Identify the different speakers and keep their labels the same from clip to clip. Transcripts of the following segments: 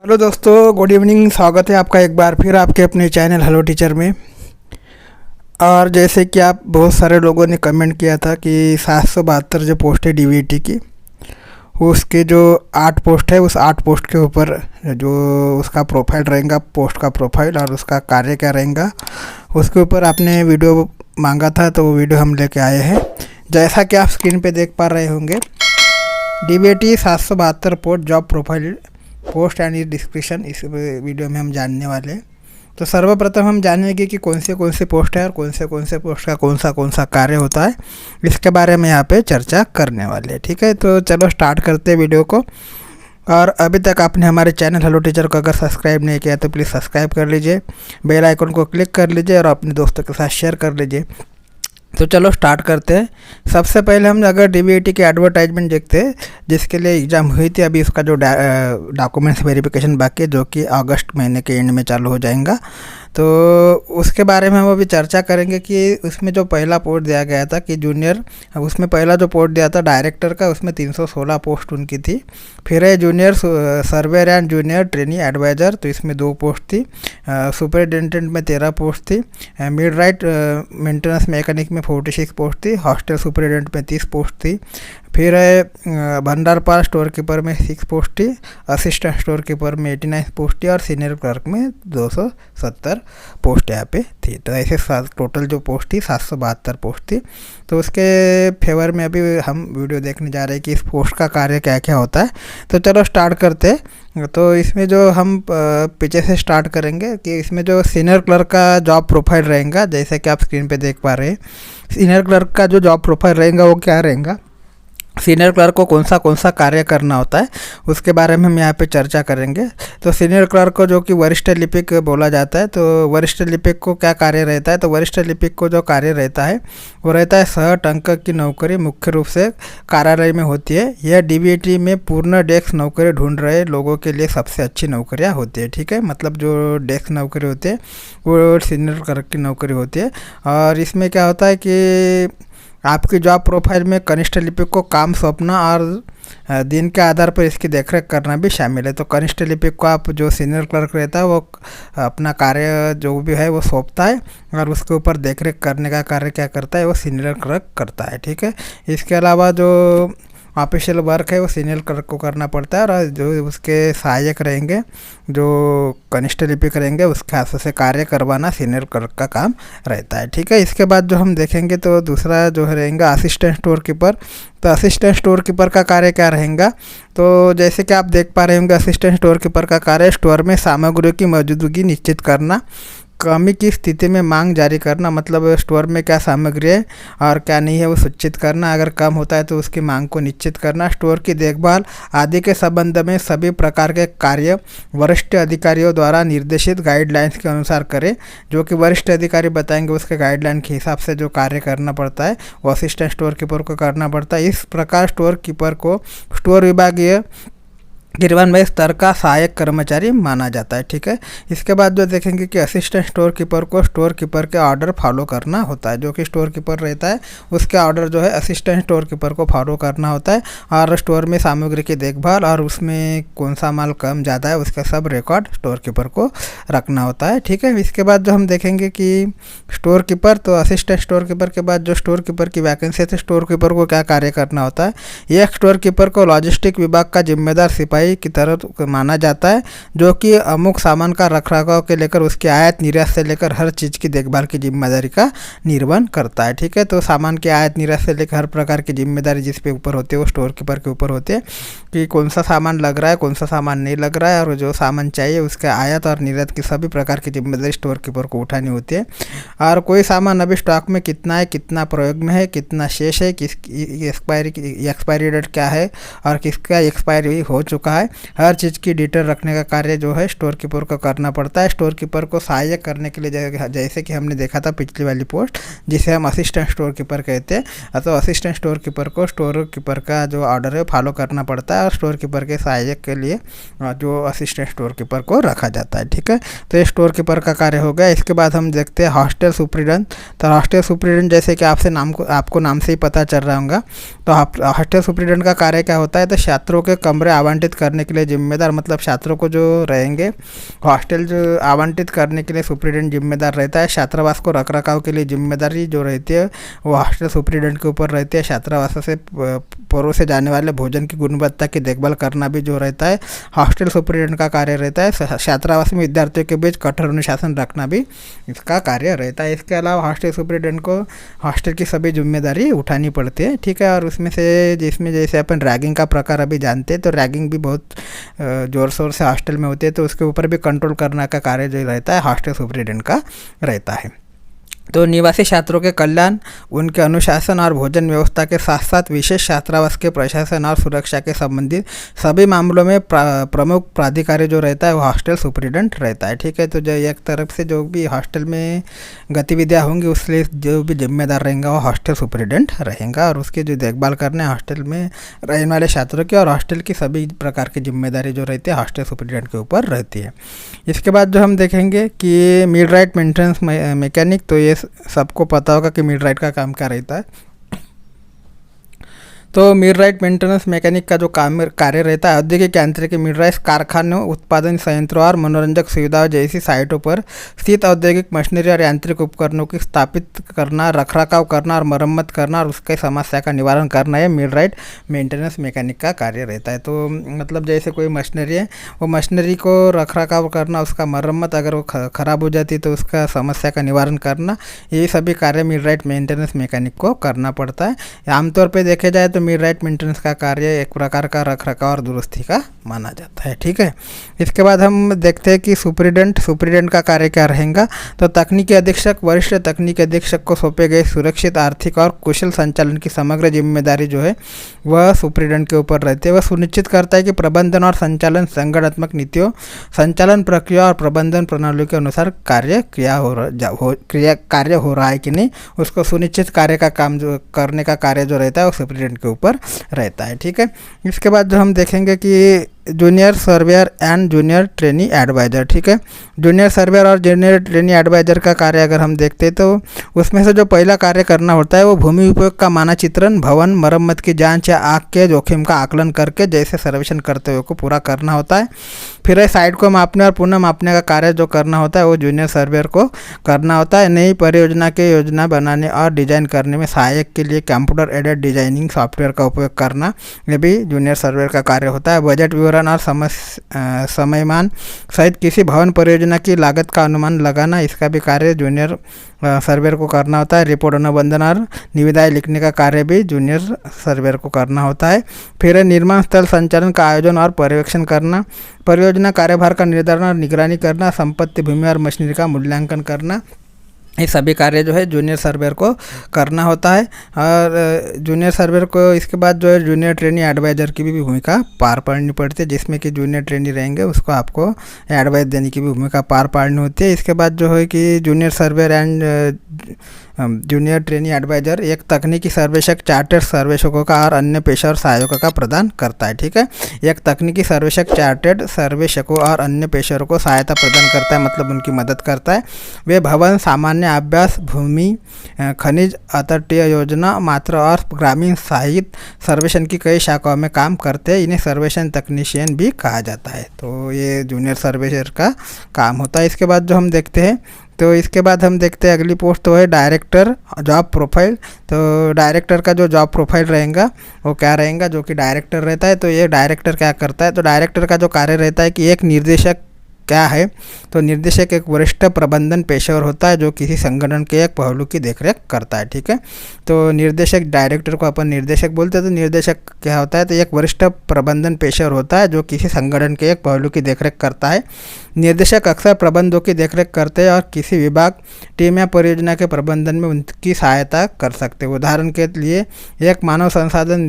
Speaker 1: Hello दोस्तों, good evening. स्वागत है आपका एक बार फिर आपके अपने चैनल हेलो टीचर में। और जैसे कि आप बहुत सारे लोगों ने कमेंट किया था कि 772 जो पोस्ट है डीवीटी की, उसके जो 8 पोस्ट है उस 8 पोस्ट के ऊपर जो उसका प्रोफाइल रहेगा, पोस्ट का प्रोफाइल और उसका कार्य क्या रहेगा, उसके ऊपर आपने वीडियो मांगा था, तो वो वीडियो हम लेके आए हैं। जैसा कि आप स्क्रीन पे देख पा रहे होंगे, DVT 772 post job profile post and description इस वीडियो में हम जानने वाले हैं। तो सर्वप्रथम हम जानेंगे कि कौन से पोस्ट है और कौन से पोस्ट का कौन सा कार्य होता है, इसके बारे में यहाँ पे चर्चा करने वाले हैं। ठीक है, तो चलो स्टार्ट करते हैं वीडियो को। और अभी तक आपने हमारे चैनल हेलो टीचर को अगर सब्सक्राइब नहीं किया तो प्लीज़ सब्सक्राइब कर लीजिए, बेल आइकन को क्लिक कर लीजिए और अपने दोस्तों के साथ शेयर कर लीजिए। तो चलो स्टार्ट करते हैं। सबसे पहले हम अगर डीवीटी के एडवर्टाइजमेंट देखते हैं जिसके लिए एग्ज़ाम हुई थी, अभी उसका जो डॉक्यूमेंट्स वेरिफिकेशन बाकी है जो कि अगस्त महीने के एंड में चालू हो जाएगा, तो उसके बारे में हम अभी चर्चा करेंगे कि उसमें जो पहला पोस्ट दिया गया था कि जूनियर, उसमें पहला जो पोस्ट दिया था डायरेक्टर का, उसमें 316 पोस्ट उनकी थी। फिर है junior surveyor and junior trainee adviser, तो इसमें 2 पोस्ट थी। सुपरिटेंडेंट में 13 पोस्ट थी। मिड राइट मेंटेनेंस मैकेनिक में 46 पोस्ट थी। हॉस्टल सुपरिटेंडेंट में 30 पोस्ट थी। फिर है भंडारपाल स्टोर कीपर में 6 पोस्ट थी। असिस्टेंट स्टोर कीपर में 89 पोस्ट थी और सीनियर क्लर्क में 270 पोस्ट यहाँ पे थी। तो ऐसे टोटल जो पोस्ट थी 772 पोस्ट थी। तो उसके फेवर में अभी हम वीडियो देखने जा रहे हैं कि इस पोस्ट का कार्य क्या क्या होता है। तो चलो स्टार्ट करते हैं। तो इसमें जो हम पीछे से स्टार्ट करेंगे कि इसमें जो सीनियर क्लर्क का जॉब प्रोफाइल रहेगा, जैसे कि आप स्क्रीन पे देख पा रहे हैं, सीनियर क्लर्क का जो जॉब प्रोफाइल रहेगा वो क्या रहेगा, सीनियर क्लर्क को कौन सा कार्य करना होता है, उसके बारे में हम यहाँ पे चर्चा करेंगे। तो सीनियर क्लर्क को जो कि वरिष्ठ लिपिक बोला जाता है, तो वरिष्ठ लिपिक को क्या कार्य रहता है, तो वरिष्ठ लिपिक को जो कार्य रहता है वो रहता है 60 अंक की नौकरी मुख्य रूप से कार्यालय में होती है। यह डीवीटी में पूर्ण डेस्क नौकरी ढूंढ रहे लोगों के लिए सबसे अच्छी नौकरियाँ होती है। ठीक है, मतलब जो डेस्क नौकरी होती है वो सीनियर क्लर्क की नौकरी होती है। और इसमें क्या होता है कि आपकी जॉब प्रोफाइल में कनिष्ठ लिपिक को काम सौंपना और दिन के आधार पर इसकी देखरेख करना भी शामिल है। तो कनिष्ठ लिपिक को आप जो सीनियर क्लर्क रहता है वो अपना कार्य जो भी है वो सौंपता है और उसके ऊपर देखरेख करने का कार्य क्या करता है वो सीनियर क्लर्क करता है। ठीक है, इसके अलावा जो ऑफिशियल वर्क है वो सीनियर क्लर्क को करना पड़ता है और जो उसके सहायक रहेंगे, जो कनिष्ठ लिपिक रहेंगे, उसके हाथों से कार्य करवाना सीनियर क्लर्क का काम रहता है। ठीक है, इसके बाद जो हम देखेंगे तो दूसरा जो रहेगा असिस्टेंट स्टोर कीपर। तो असिस्टेंट स्टोर कीपर का कार्य क्या रहेगा, तो जैसे कि आप देख पा रहे होंगे असिस्टेंट स्टोर कीपर का कार्य स्टोर में सामग्रियों की मौजूदगी निश्चित करना, कमी की स्थिति में मांग जारी करना, मतलब स्टोर में क्या सामग्री है और क्या नहीं है वो सूचित करना, अगर कम होता है तो उसकी मांग को निश्चित करना, स्टोर की देखभाल आदि के संबंध में सभी प्रकार के कार्य वरिष्ठ अधिकारियों द्वारा निर्देशित गाइडलाइंस के अनुसार करें। जो कि वरिष्ठ अधिकारी बताएंगे उसके गाइडलाइन के हिसाब से जो कार्य करना पड़ता है वो असिस्टेंट स्टोर कीपर को करना पड़ता है। इस प्रकार स्टोर कीपर को स्टोर विभागीय गिरवानभाई स्तर का सहायक कर्मचारी माना जाता है। ठीक है, इसके बाद जो देखेंगे कि असिस्टेंट स्टोर कीपर को स्टोर कीपर के ऑर्डर फॉलो करना होता है। जो कि स्टोर कीपर रहता है उसके ऑर्डर जो है असिस्टेंट स्टोर कीपर को फॉलो करना होता है और स्टोर में सामग्री की देखभाल और उसमें कौन सा माल कम ज़्यादा है उसका सब रिकॉर्ड स्टोर कीपर को रखना होता है। ठीक है, इसके बाद जो हम देखेंगे कि स्टोर कीपर, तो असिस्टेंट स्टोर कीपर के बाद जो स्टोर कीपर की वैकेंसी है तो स्टोर कीपर को क्या कार्य करना होता है। एक स्टोर कीपर को लॉजिस्टिक विभाग का जिम्मेदार सिपाही की तरह माना जाता है, जो कि अमुक सामान का रखरखाव के लेकर उसके आयात निर्यात से लेकर हर चीज़ की देखभाल की जिम्मेदारी का निर्वहन करता है। ठीक है, तो सामान के आयात निर्यात से लेकर हर प्रकार की जिम्मेदारी जिस पे ऊपर होती है वो स्टोर कीपर के ऊपर होती है कि कौन सा सामान लग रहा है, कौन सा सामान नहीं लग रहा है, और जो सामान चाहिए उसके आयात और निर्यात की सभी प्रकार की जिम्मेदारी स्टोर कीपर को उठानी होती है। और कोई सामान अभी स्टॉक में कितना है, कितना प्रयोग में है, कितना शेष है, किसकी एक्सपायरी डेट क्या है और किसका एक्सपायरी हो चुका है, हर चीज़ की डिटेल रखने का कार्य जो है स्टोर कीपर को करना पड़ता है। स्टोर कीपर को सहायक करने के लिए जैसे कि हमने देखा था पिछली वाली पोस्ट जिसे हम असिस्टेंट स्टोर कीपर कहते हैं, तो असिस्टेंट स्टोर कीपर को स्टोर कीपर का जो ऑर्डर है फॉलो करना पड़ता है और स्टोर कीपर के सहायक के लिए जो असिस्टेंट स्टोर कीपर को रखा जाता है। ठीक है, तो ये स्टोर कीपर का कार्य हो गया। इसके बाद हम देखते हैं हॉस्टल सुपरिटेंडेंट। तो हॉस्टल सुपरिटेंडेंट जैसे कि आपको नाम से ही पता चल रहा होगा, तो हॉस्टल सुपरिटेंडेंट का कार्य क्या होता है, तो छात्रों के कमरे आवंटित करने के लिए जिम्मेदार, मतलब छात्रों को जो रहेंगे हॉस्टल जो आवंटित करने के लिए सुप्रीडेंट जिम्मेदार रहता है। छात्रावास को रखरखाव के लिए जिम्मेदारी जो रहती है वो हॉस्टल सुप्रीडेंट के ऊपर रहती है। छात्रावास से परोसे जाने वाले भोजन की गुणवत्ता की देखभाल करना भी जो रहता है हॉस्टल सुप्रीडेंट का कार्य रहता है। छात्रावास में विद्यार्थियों के बीच कठोर अनुशासन रखना भी इसका कार्य रहता है। इसके अलावा हॉस्टल सुप्रीडेंट को हॉस्टल की सभी जिम्मेदारी उठानी पड़ती है, ठीक है। और उसमें से जिसमें जैसे अपन रैगिंग का प्रकार अभी जानते हैं, तो रैगिंग भी बहुत ज़ोर शोर से हॉस्टल में होती है, तो उसके ऊपर भी कंट्रोल करने का कार्य जो रहता है हॉस्टल सुप्रीडेंट का रहता है। तो निवासी छात्रों के कल्याण, उनके अनुशासन और भोजन व्यवस्था के साथ साथ विशेष छात्रावास के प्रशासन और सुरक्षा के संबंधित सभी मामलों में प्रमुख प्राधिकारी जो रहता है वो हॉस्टल सुप्रीडेंट रहता है, ठीक है। तो जो एक तरफ से जो भी हॉस्टल में गतिविधियाँ होंगी उसके जो भी जिम्मेदार रहेगा वो हॉस्टल सुप्रीडेंट रहेगा, और उसकी जो देखभाल करने हॉस्टल में रहने वाले छात्रों की और हॉस्टल की सभी प्रकार की जिम्मेदारी जो रहती है हॉस्टल सुप्रीडेंट के ऊपर रहती है। इसके बाद जो हम देखेंगे कि मिडराइट मेंटेनेंस मैकेनिक, तो ये सबको पता होगा कि मिडराइट का काम क्या रहता है। तो मिडराइट मेंटेनेंस मैकेनिक का जो कार्य रहता है औद्योगिक यांत्रिकी मिडराइट कारखानों, उत्पादन संयंत्रों और मनोरंजक सुविधाओं जैसी साइटों पर स्थित औद्योगिक मशीनरी और यांत्रिक उपकरणों की स्थापित करना, रखरखाव करना और मरम्मत करना और उसके समस्या का निवारण करना ये मिडराइट मेंटेनेंस मैकेनिक का कार्य रहता है। तो मतलब जैसे कोई मशीनरी है वो मशीनरी को रखरखाव करना, उसका मरम्मत, अगर वो ख़राब हो जाती तो उसका समस्या का निवारण करना, ये सभी कार्य मिडराइट मेंटेनेंस मैकेनिक को करना पड़ता है। आमतौर पर देखे जाए तो मिडराइट मेंटेनेंस का कार्य एक प्रकार का रखरखाव और दुरुस्ती का माना जाता है, ठीक है। इसके बाद हम देखते हैं कि सुप्रीडेंट का कार्य क्या रहेगा। तो तकनीकी अधीक्षक वरिष्ठ तकनीकी अधीक्षक को सौंपे गए सुरक्षित, आर्थिक और कुशल संचालन की समग्र जिम्मेदारी जो है वह सुप्रीडेंट के ऊपर रहती है। वह सुनिश्चित करता है कि प्रबंधन और संचालन संगठनात्मक नीतियों, संचालन प्रक्रिया और प्रबंधन प्रणालियों के अनुसार कार्य हो रहा है कि नहीं, उसको सुनिश्चित कार्य का काम जो करने का कार्य जो रहता है वो सुप्रीडेंट के ऊपर रहता है, ठीक है। इसके बाद जो हम देखेंगे कि junior surveyor and junior trainee adviser, ठीक है। जूनियर सर्वेयर और जूनियर ट्रेनी एडवाइज़र का कार्य अगर हम देखते हैं तो उसमें से जो पहला कार्य करना होता है वो भूमि उपयोग का मानचित्रण, भवन मरम्मत की जांच या आग के जोखिम का आकलन करके जैसे सर्वेक्षण करते हुए को पूरा करना होता है। फिर इस साइट को मापने और पुनः मापने का कार्य जो करना होता है वो जूनियर सर्वेयर को करना होता है। नई परियोजना के योजना बनाने और डिजाइन करने में सहायक के लिए कंप्यूटर एडेड डिजाइनिंग सॉफ्टवेयर का उपयोग करना, ये भी जूनियर सर्वेयर का कार्य होता है। बजट विवरण और समयमान सहित किसी भवन परियोजना की लागत का अनुमान लगाना, इसका भी कार्य जूनियर सर्वेयर को करना होता है। रिपोर्ट अनुबंधन और निविदाएं लिखने का कार्य भी जूनियर सर्वेयर को करना होता है। फिर निर्माण स्थल संचालन का आयोजन और पर्यवेक्षण करना, परियोजना कार्यभार का निर्धारण और निगरानी करना, संपत्ति, भूमि और मशीनरी का मूल्यांकन करना, ये सभी कार्य जो है जूनियर सर्वेयर को करना होता है। और जूनियर सर्वेयर को इसके बाद जो है जूनियर ट्रेनी एडवाइज़र की भी भूमिका पार पाड़नी पड़ती है, जिसमें कि जूनियर ट्रेनी रहेंगे उसको आपको एडवाइस देने की भी भूमिका पार पाड़नी होती है। इसके बाद जो है कि junior surveyor and junior trainee adviser एक तकनीकी सर्वेक्षक चार्टर्ड सर्वेक्षकों का और अन्य पेशेवर सहायकों का प्रदान करता है, ठीक है। एक तकनीकी सर्वेक्षक चार्टर्ड सर्वेक्षकों और अन्य पेशेवरों को सहायता प्रदान करता है, मतलब उनकी मदद करता है। वे भवन, सामान्य अभ्यास, भूमि, खनिज, अतटीय योजना, मात्रा और ग्रामीण साहित्य सर्वेक्षण की कई शाखाओं में काम करते हैं। इन्हें सर्वेक्षण तकनीशियन भी कहा जाता है। तो ये जूनियर सर्वेयर का काम होता है। इसके बाद जो हम देखते हैं तो इसके बाद हम देखते हैं अगली पोस्ट तो है डायरेक्टर जॉब प्रोफाइल। तो डायरेक्टर का जो जॉब प्रोफाइल रहेगा वो क्या रहेगा, जो कि डायरेक्टर रहता है। तो ये डायरेक्टर क्या करता है, तो डायरेक्टर का जो कार्य रहता है कि एक निर्देशक क्या है, तो निर्देशक एक वरिष्ठ प्रबंधन पेशेवर होता है जो किसी संगठन के एक पहलू की देखरेख करता है, ठीक है। तो निर्देशक, डायरेक्टर को अपन निर्देशक बोलते हैं। तो निर्देशक क्या होता है, तो एक वरिष्ठ प्रबंधन पेशेवर होता है जो किसी संगठन के एक पहलू की देखरेख करता है। निर्देशक अक्सर प्रबंधों की देखरेख करते हैं और किसी विभाग, टीम या परियोजना के प्रबंधन में उनकी सहायता कर सकते हैं। उदाहरण के लिए एक मानव संसाधन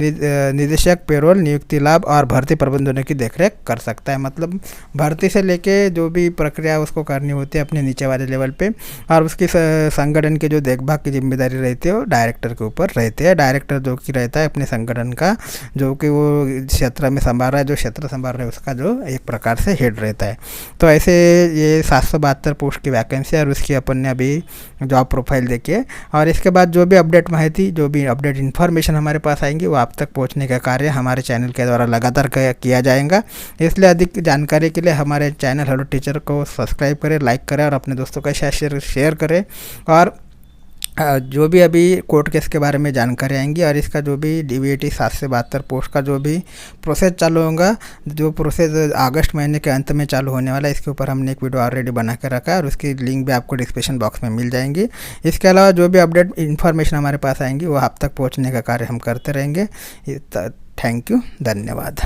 Speaker 1: निदेशक पेरोल, नियुक्ति लाभ और भर्ती प्रबंधनों की देखरेख कर सकता है। मतलब भर्ती से लेके जो भी प्रक्रिया उसको करनी होती है अपने नीचे वाले लेवल पे, और उसकी संगठन की जो देखभाल की जिम्मेदारी रहती है वो डायरेक्टर के ऊपर रहती है। डायरेक्टर जो कि रहता है अपने संगठन का, जो कि वो क्षेत्र में संभाल रहा है, जो क्षेत्र संभाल रहा है उसका जो एक प्रकार से हेड रहता है। तो ऐसे ये 772 पोस्ट की वैकेंसी और उसकी अपन ने अभी जॉब प्रोफाइल देखी है। और इसके बाद जो भी अपडेट माहिती, जो भी अपडेट इन्फॉर्मेशन हमारे पास आएंगी वो आप तक पहुंचने का कार्य हमारे चैनल के द्वारा लगातार किया जाएगा। इसलिए अधिक जानकारी के लिए हमारे चैनल हेलो टीचर को सब्सक्राइब करें, लाइक करें और अपने दोस्तों के साथ शेयर करें। और जो भी अभी कोर्ट केस के बारे में जानकारी आएंगी और इसका जो भी DVET 772 पोस्ट का जो भी प्रोसेस चालू होगा, जो प्रोसेस अगस्त महीने के अंत में चालू होने वाला है, इसके ऊपर हमने एक वीडियो ऑलरेडी बना के रखा है और उसकी लिंक भी आपको डिस्क्रिप्शन बॉक्स में मिल जाएंगी। इसके अलावा जो भी अपडेट इन्फॉर्मेशन हमारे पास आएंगी वो आप तक पहुँचने का कार्य हम करते रहेंगे। थैंक यू, धन्यवाद।